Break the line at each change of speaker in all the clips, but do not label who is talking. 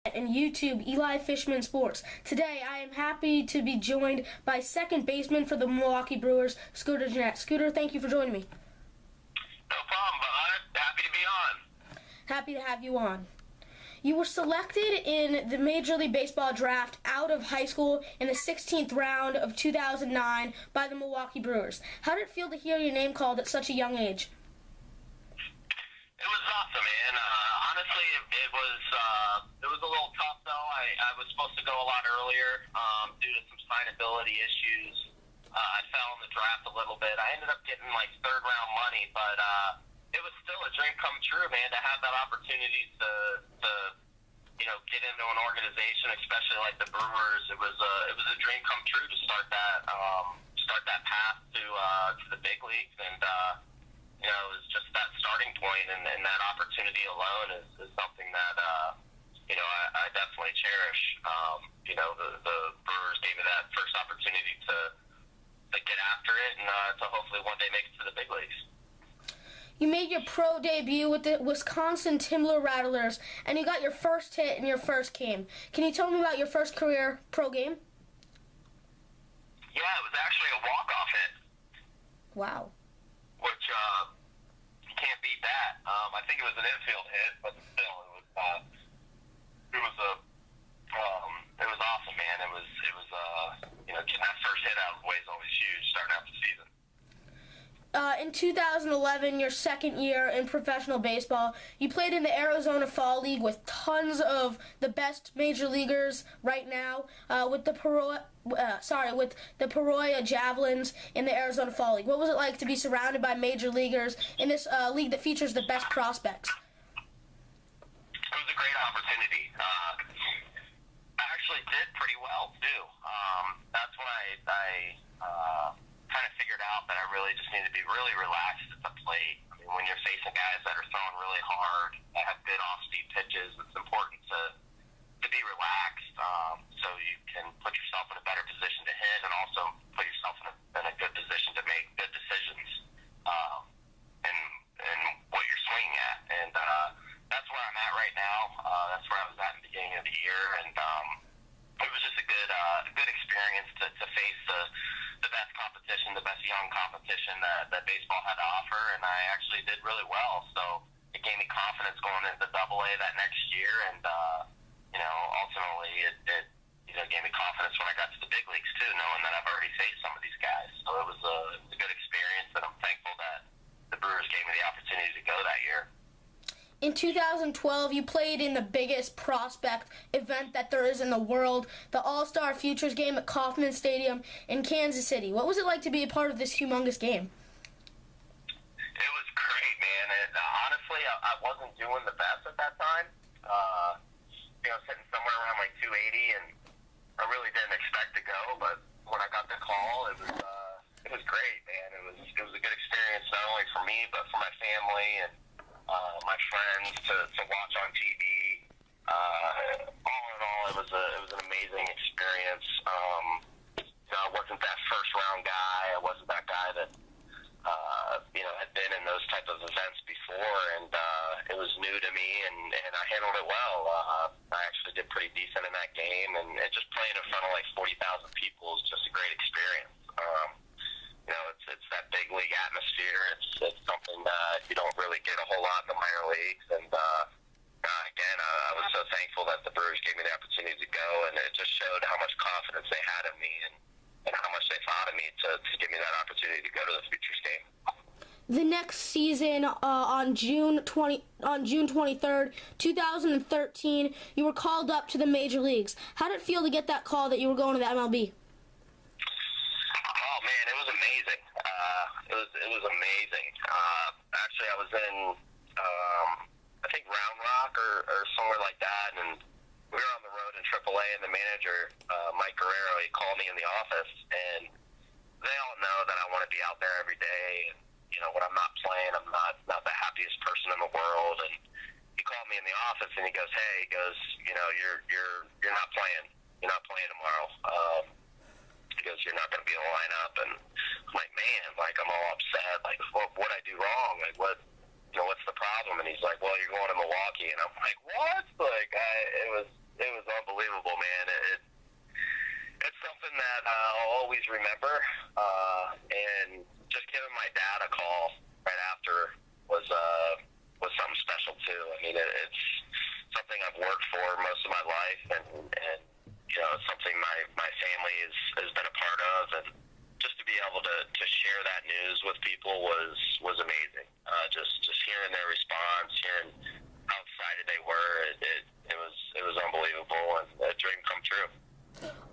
And YouTube, Eli Fishman Sports. Today, I am happy to be joined by second baseman for the Milwaukee Brewers, Scooter Gennett. Scooter, thank you for joining me.
No problem, bud. Happy to be on.
Happy to have you on. You were selected in the Major League Baseball draft out of high school in the 16th round of 2009 by the Milwaukee Brewers. How did it feel to hear your name called at such a young age?
It was awesome, man. Honestly, it was a little tough, though. I was supposed to go a lot earlier due to some signability issues. I fell in the draft a little bit. I ended up getting like third-round money, but it was still a dream come true, man, to have that opportunity to get into an organization, especially like the Brewers. It was a dream come true to start that path to the big leagues, and it was just that starting point, and that opportunity alone is something that I definitely cherish. The Brewers gave me that first opportunity to get after it, and to hopefully one day make it to the big leagues.
You made your pro debut with the Wisconsin Timber Rattlers, and you got your first hit in your first game. Can you tell me about your first career pro game?
Yeah, it was actually a walk-off hit.
Wow.
Which you can't beat that. I think it was an infield hit, but still, it was awesome, man. It was getting that first hit out of the way is always huge, starting out the season.
In 2011, your second year in professional baseball, you played in the Arizona Fall League with tons of the best major leaguers right now, with the Peoria Javelins in the Arizona Fall League. What was it like to be surrounded by major leaguers in this league that features the best prospects?
It was a great opportunity. I actually did pretty well, too. That's when I kind of figured out that I really just need to be really relaxed at the plate. I mean, when you're facing guys that are throwing really hard, that have good off-speed pitches, it's important to be relaxed so you can put yourself in a better position to hit and also put yourself in a good position to make good decisions and what you're swinging at. And that's where I'm at right now. That's where I was at in the beginning of the year, and it was just a good experience to face the best competition, the best young competition that baseball had to offer, and I actually did really well. So it gave me confidence going into AA that next year, and ultimately it gave me confidence when I got to the big leagues too, knowing that I've already faced some of these guys. So it was a good experience, and I'm thankful that the Brewers gave me the opportunity to go that year.
In 2012, you played in the biggest prospect event that there is in the world, the AllStar Futures game at Kauffman Stadium in Kansas City. What was it like to be a part of this humongous game?
It was great, man. Honestly, I wasn't doing the best at that time. Sitting somewhere around like 280, and I really didn't expect to go. But when I got the call, it was great, man. It was a good experience not only for me but for my family and my friends to watch on TV. All in all, it was an amazing experience. I wasn't that first round guy. I wasn't that guy that had been in those type of events before, and it was new to me, and I handled it well. I actually did pretty decent in that game, and just playing in front of like 40,000 people is just a great experience. It's that big league atmosphere. It's something that you don't really get a whole lot in the minor leagues. And again, I was so thankful that the Brewers gave me the opportunity to go, and it just showed how much confidence they had in me and how much they thought of me to give me that opportunity to go to the Futures game.
The next season, on June 23rd, 2013, you were called up to the major leagues. How did it feel to get that call that you were going to the MLB?
Oh man, it was amazing. It was amazing. Actually, I was in I think Round Rock or somewhere like that, and we were on the road in AAA, and the manager Mike Guerrero, he called me in the office, and they all know that I want to be out there every day. And when I'm not playing, I'm not the happiest person in the world. And he called me in the office, and he goes, "Hey, you're not playing. You're not playing tomorrow." He goes, "You're not going to be in the lineup." And I'm like, man, I'm all upset. What'd I do wrong? What's the problem? And he's like, "Well, you're going to Milwaukee." And I'm like, what? It was remember. And just giving my dad a call right after was something special too. I mean, it's something I've worked for most of my life, and it's something my family has been a part of, and just to be able to share that news with people was amazing. Just hearing their response, hearing how excited they were, it was unbelievable, and a dream come true.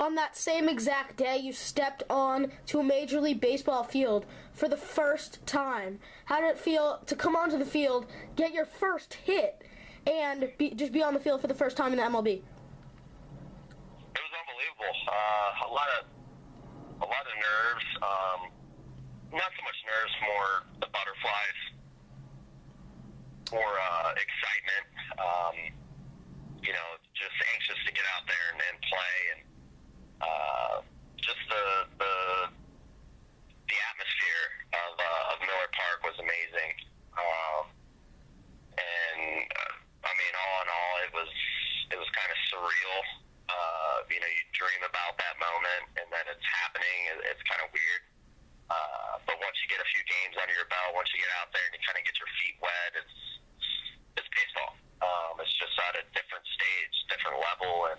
On that same exact day, you stepped on to a Major League Baseball field for the first time. How did it feel to come onto the field, get your first hit, and just be on the field for the first time in the MLB?
It was unbelievable. A lot of nerves. Not so much nerves, more the butterflies, more excitement. Just anxious to get out there and play, and just the atmosphere of Miller Park was amazing. I mean, all in all, it was kind of surreal. You dream about that moment, and then it's happening. It's kind of weird. But once you get a few games under your belt, once you get out there and you kind of get your feet wet, it's baseball. It's just at a different stage, different level, and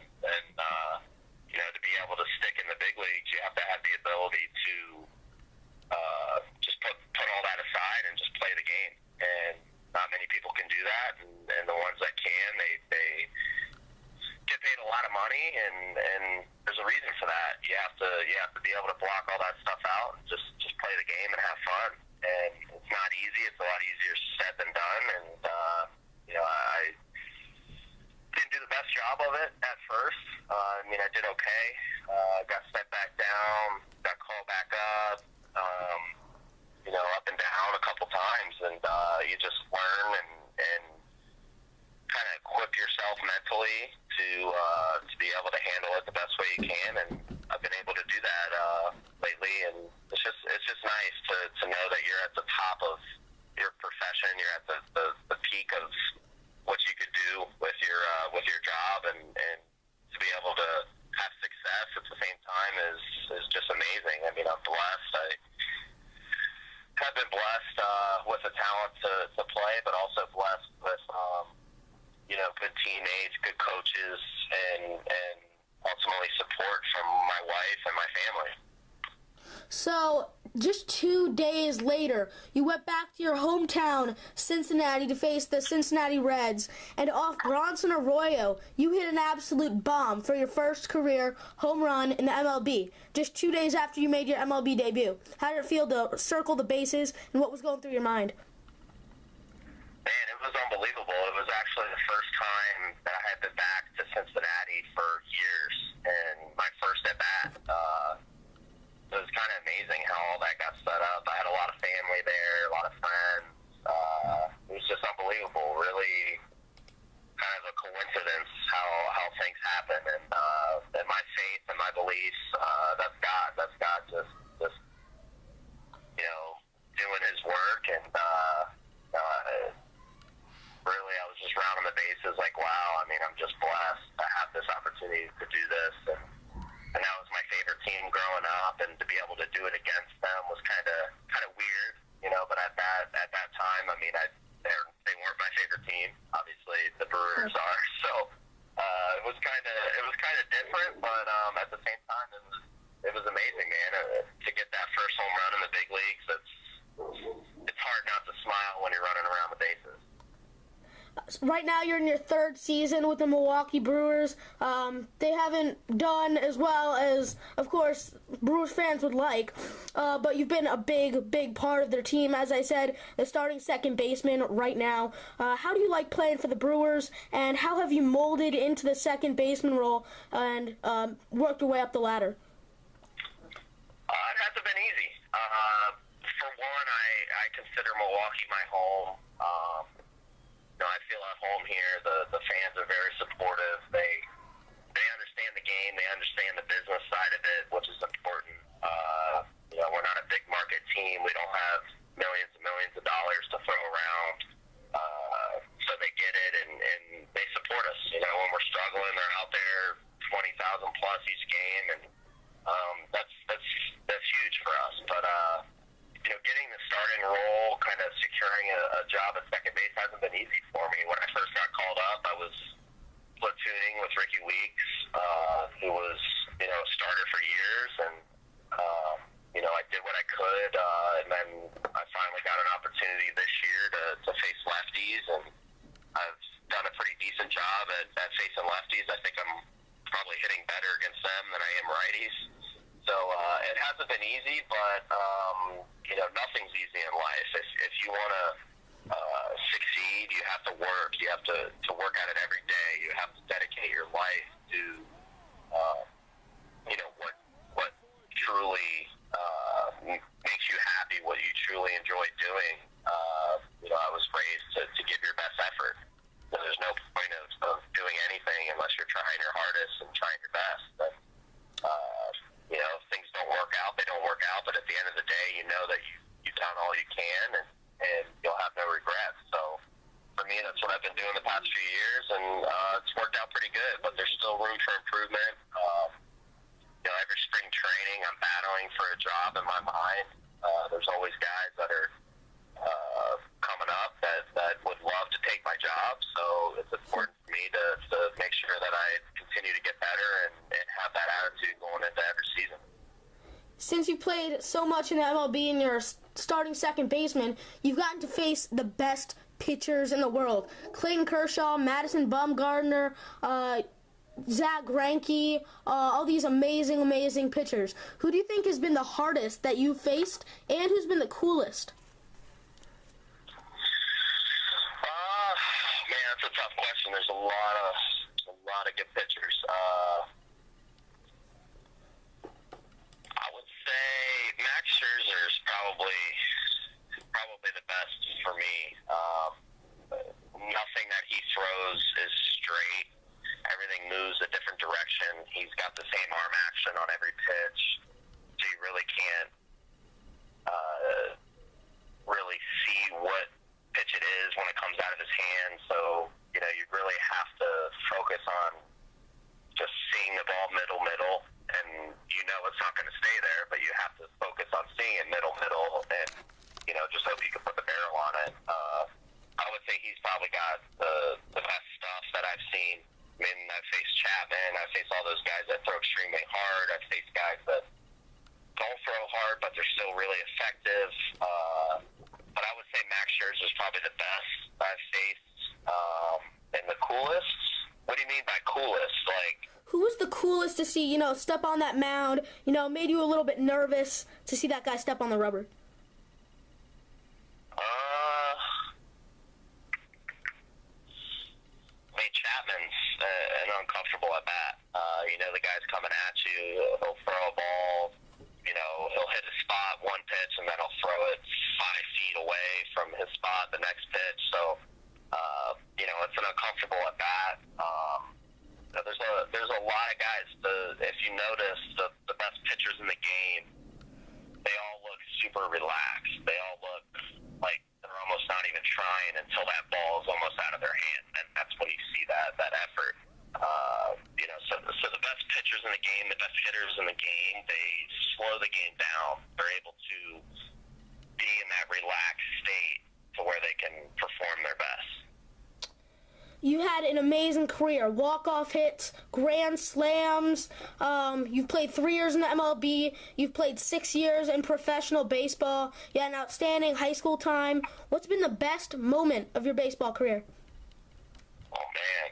to be able to stick in the big leagues, you have to have the ability to just put all that aside and just play the game. And not many people can do that, and the ones that can, they get paid a lot of money, and there's a reason for that. You have to be able to block all that stuff out and just play the game and have fun. And it's not easy. It's a lot easier said than done. And I didn't do the best job of it at first. I did okay. Got sent back down, got called back up, up and down a couple times, and you just learn and kind of equip yourself mentally to be able to handle it the best way you can, and I've been able to do that lately, and it's just nice to know that you're at the top of your profession, you're at the peak of what you could do with your job, and to be able to have success at the same time is just amazing. I mean, I'm blessed. I have been blessed with the talent to play, but also blessed with good teammates, good coaches, and ultimately support from my wife and my family.
So, just 2 days later, you went back to your hometown, Cincinnati, to face the Cincinnati Reds, and off Bronson Arroyo, you hit an absolute bomb for your first career home run in the MLB, just 2 days after you made your MLB debut. How did it feel to circle the bases, and what was going through your mind?
Man, it was unbelievable. It was actually the first time that I had been back to Cincinnati for years, and my first at-bat. It was kind of amazing how all that got set up. I had a lot of family there, a lot of friends. It was just unbelievable, really kind of a coincidence how things happen. And my faith and my beliefs, that's God. That's God just doing his work. And really, I was just rounding the bases like, wow, I mean, I'm just blessed to have this opportunity to do this. And that was my favorite team growing up, and to be able to do it against them was kind of weird, but at that time, I mean, they weren't my favorite team. Obviously, the Brewers are, so it was kind of different, but at the same time, it was amazing, man. To get that first home run in the big leagues, it's hard not to smile when you're running around the bases.
Right now, you're in your third season with the Milwaukee Brewers. They haven't done as well as, of course, Brewers fans would like, but you've been a big part of their team. As I said, the starting second baseman right now. How do you like playing for the Brewers, and how have you molded into the second baseman role and worked your way up the ladder?
It hasn't been easy. For one, I consider Milwaukee my home. I feel at home here. The fans are very supportive. They understand the game. They understand the business side of it, which is important. We're not a big market team. We don't have millions and millions of dollars to throw around. So they get it, and they support us. When we're struggling, they're out there 20,000 plus each game, and that's a job at second base hasn't been easy for me. When I first got called up, I was platooning with Ricky Weeks, who was, a starter for years, and I did what I could, and then I finally got an opportunity this year to face lefties, and I've done a pretty decent job at facing lefties. I think I'm probably hitting better against them than I am righties. So it hasn't been easy, but nothing's easy in life. If you want to succeed, you have to work. You have to work at it every day. You have to dedicate your life to what truly makes you happy, what you truly enjoy doing. I was raised to give your best effort. So there's no point of doing anything unless you're trying your hardest and trying your best. But, if things don't work out, they don't work out. But at the end of the day, you know that you've done all you can, and you'll have no regrets. So for me, that's what I've been doing the past few years, and it's worked out pretty good. But there's still room for improvement. Every spring training, I'm battling for a job in my mind. There's always guys that are coming up that would love to take my job. So it's important for me to make sure that I continue to get better and have that attitude going into every season.
Since you've played so much in the MLB and you're a starting second baseman, you've gotten to face the best pitchers in the world. Clayton Kershaw, Madison Bumgarner, Zach Greinke, all these amazing, amazing pitchers. Who do you think has been the hardest that you've faced, and who's been the coolest?
Man, that's a tough question. There's a lot of good pitchers. I would say Max Scherzer is probably the best for me. Nothing that he throws is straight. Everything moves a different direction. He's got the same arm action on every pitch, so you really can't really see what pitch it is when it comes out of his hand. So, you really have to focus on just seeing the ball middle, and it's not going to stay there, but you have to focus on seeing it middle, and, just hope you can put the barrel on it. I would say he's probably got the best stuff that I've seen. I mean, I've faced Chapman, I've faced all those guys that throw extremely hard, I've faced guys that don't throw hard, but they're still really effective. But I would say Max Scherzer is probably the best I've faced. And the coolest? What do you mean by coolest?
Who was the coolest to see, step on that mound, made you a little bit nervous to see that guy step on the rubber?
Chapman's an uncomfortable at bat. The guy's coming at you. He'll throw a ball. He'll hit a spot one pitch, and then he'll throw it 5 feet away from his spot the next pitch. So, it's an uncomfortable at bat. There's a lot of guys. If you notice, the best pitchers in the game, they all look super relaxed. They all look like they're almost not even trying until that ball is almost out of their hand, and that's when you see that effort. So the best pitchers in the game, the best hitters in the game, they slow the game down. They're able to be in that relaxed state to where they can perform their best.
You had an amazing career, walk-off hits, grand slams. You've played 3 years in the MLB. You've played 6 years in professional baseball. You had an outstanding high school time. What's been the best moment of your baseball career?
Oh, man.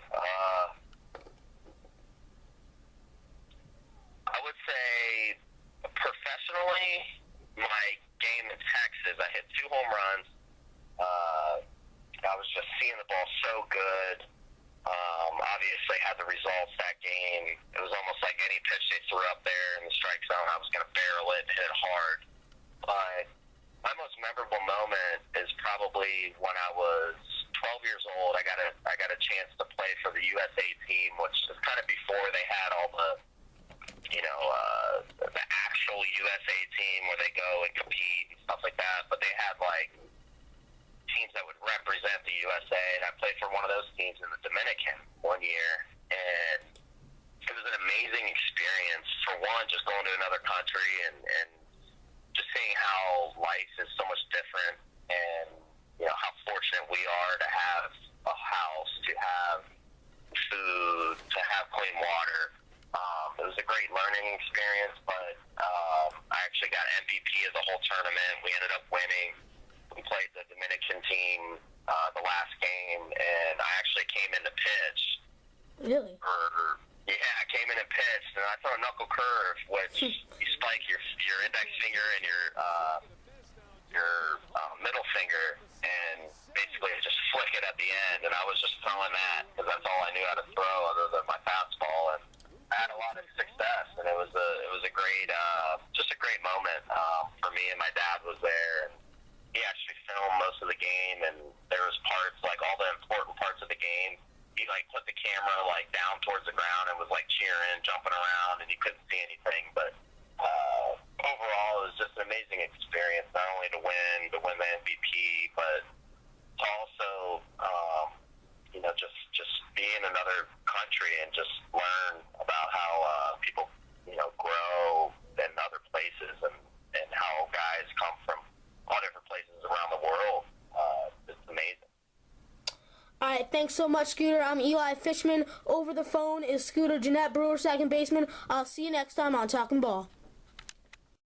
I would say professionally, my game in Texas, I hit 2 home runs. I was just seeing the ball so good. Obviously had the results that game. It was almost like any pitch they threw up there in the strike zone, I was going to barrel it and hit it hard. But my most memorable moment is probably when I was 12 years old. I got a chance to play for the USA team, which is kind of before they had all the actual USA team where they go and compete and stuff like that. But they had teams that would represent the USA, and I played for one of those teams in the Dominican one year, and it was an amazing experience. For one, just going to another country and just seeing how life is so much different, and how
Really?
Yeah, I came in and pitched, and I throw a knuckle curve, which you spike your index finger and your middle finger, and basically just flick it at the end. And I was just throwing that because that's all I knew how to throw, other than my fastball. And I had a lot of success, and it was a great, just a great moment for me. And my dad was there, and he actually filmed most of the game. And there was parts, like all the important parts of the game, he like put the camera like down towards the ground and was like cheering, jumping around, and you couldn't see anything. But overall, it was just an amazing experience, not only to win the MVP, but to also, just be in another country and just learn about how people, grow in other places, and how guys come from all different places around the world. It's amazing.
All right, thanks so much, Scooter. I'm Eli Fishman. Over the phone is Scooter Gennett, Brewers Second Baseman. I'll see you next time on Talking Ball.